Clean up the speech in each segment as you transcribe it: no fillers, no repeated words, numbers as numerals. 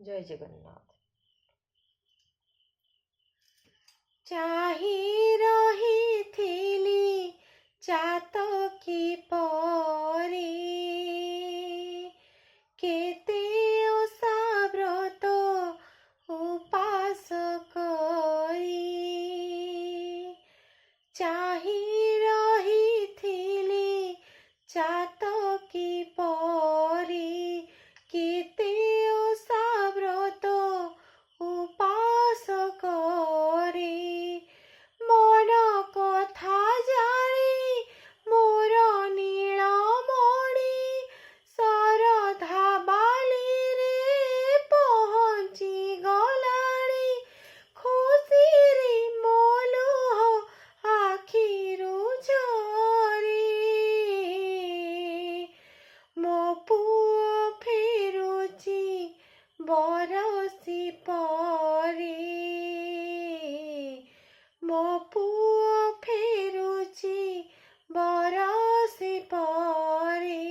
जय जगन्नाथ। चाही रहिथिली चातकी परी केते ओषा व्रत उपास करी चाही रहिथिली चातकी परी केते ओषा व्रत उपास करी मन कथा जानी मोर नीलमणि शरधा बाली रे पहुँची गलाणी खुशी रे मोलुह आखिरु झरी मो पुओ फेरुची बरसी परी मो पुओ फेरुची बरसी परी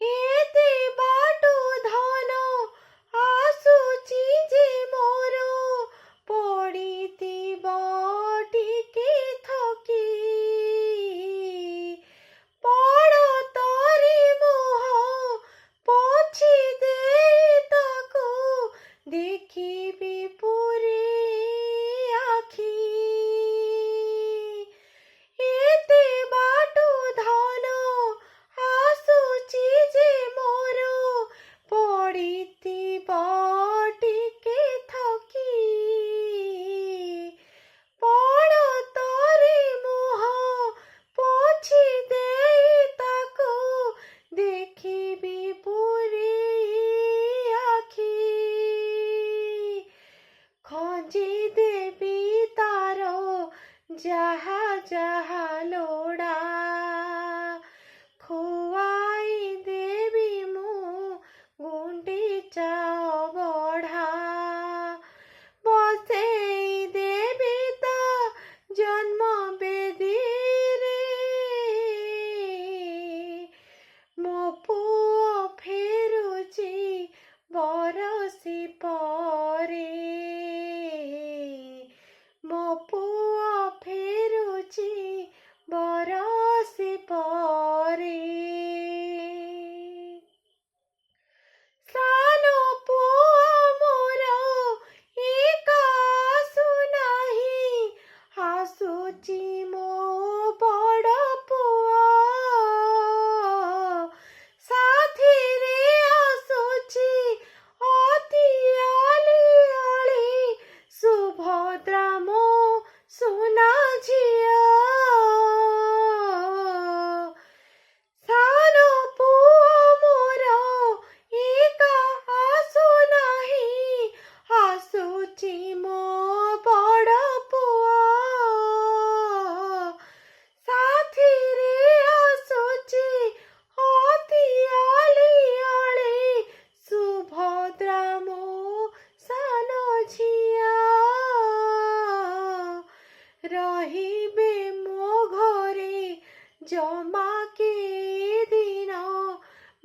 एते बाटु धन आसुची जे मोर पड़िथिब टिके थकी पड़तरी मुह पोछि देई ताकू देखिबि पुरी आखि एते बाटु धन आसुची जे मोर पड़िथिब टिके थकी पड़तरी मुह पोछि देई ताकू देखिबि पुरी आखि खोजी देबी तारो जहा जहा लोड़ा खुआई देबी मु गुंडीचा बढ़ा बसेई देबी ता जन्म बेदी रे मो पुओ फेरुची बरसी परी मो पुओ फेरुची बरसी परी सानो पुओ मोर एका आसु नाही आसुची मो बड़ पुओ साथी रे आसुची अति आली आली सुभद्रा मो सुना झिया सानो पुओ मोर एका आसु नाही आसुची मो बड़ पुओ साथी रे आसुची अति आली आली सुभद्रा मो सानो झिया रहिबे मो घरे जमा के दिन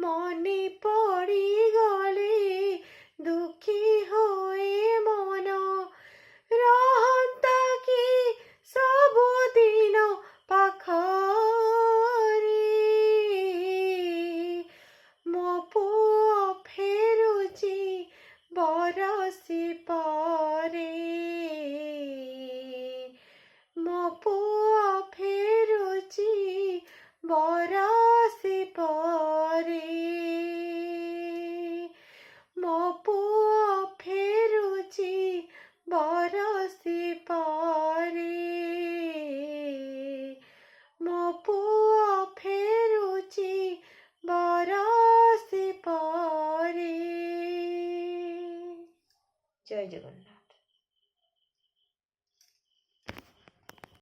मने पड़ी गले दुखी होए मन रहंता कि सबुदिन पाखरे मो पुओ फेरुची बरसी परे मो पुओ फेरुची बरसी परे मो पुओ फेरुची बरसी परे मो पुओ फेरुची बरसी परे। जय जगन्नाथ।